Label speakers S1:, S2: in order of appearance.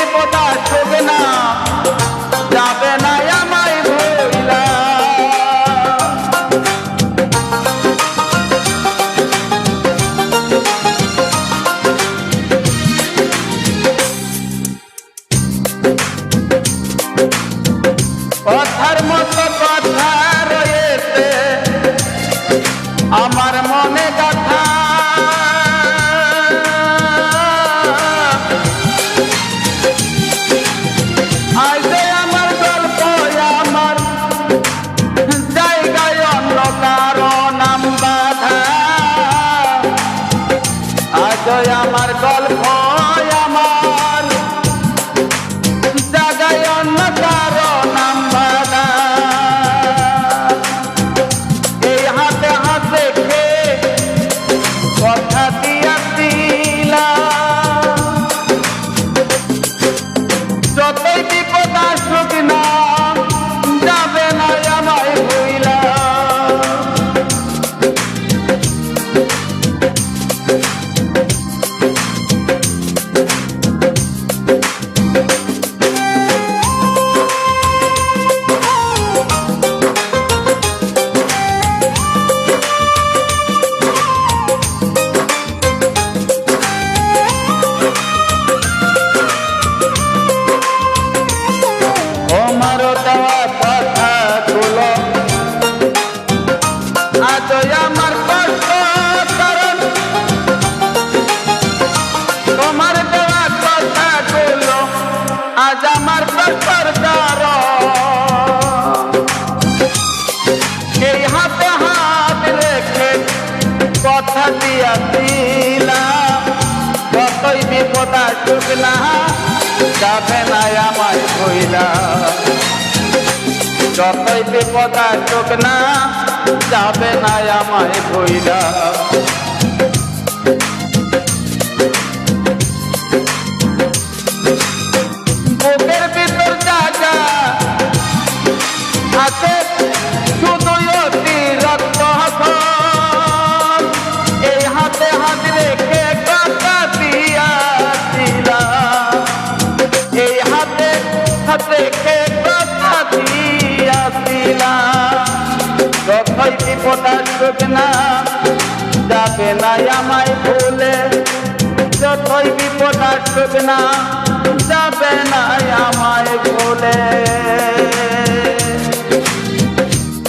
S1: বিপদ আসুক না যাবে না আমায় ভুইলা। কথার মতো কথা রয়েছে আমার মনে গাথা, আজ আমার গল্প আমার জায়গায় অন্য কারো নাম বাধা। আজ আমার গল্প আমার জায়গায় অন্য কারো নাম বাধা। এই হাতে হাতে খেয়ে কথা দিয়াছিলাম, যতই বিপদ আসুক না যাবে না আমায় ভুইলা। তোমারও দেওয়া কথাগুলো আজ আমার কষ্ট, কারণ তোমার দেওয়া কথাগুলো আজ আমার কষ্টর কারণ। এই হাতে হাত রেখে কথা দিয়াছিলাম, যতই বিপদ আসুক না যাবে না আমায় ভুইলা। যতই বিপদ আসুক না যাবে না আমায় ভুইলা। বুকের ভিতর জায়গা আছে শুধুই অতিরিক্ত হন, এই হাতে হাত রেখে কথা দিয়াছিলাম, এই হাতে হাত রেখে কথা দিয়াছিলাম। যতই বিপদ আসুক না যাবে না আমায় ভুলে, যতই বিপদ আসুক না যাবে না আমায় ভুলে।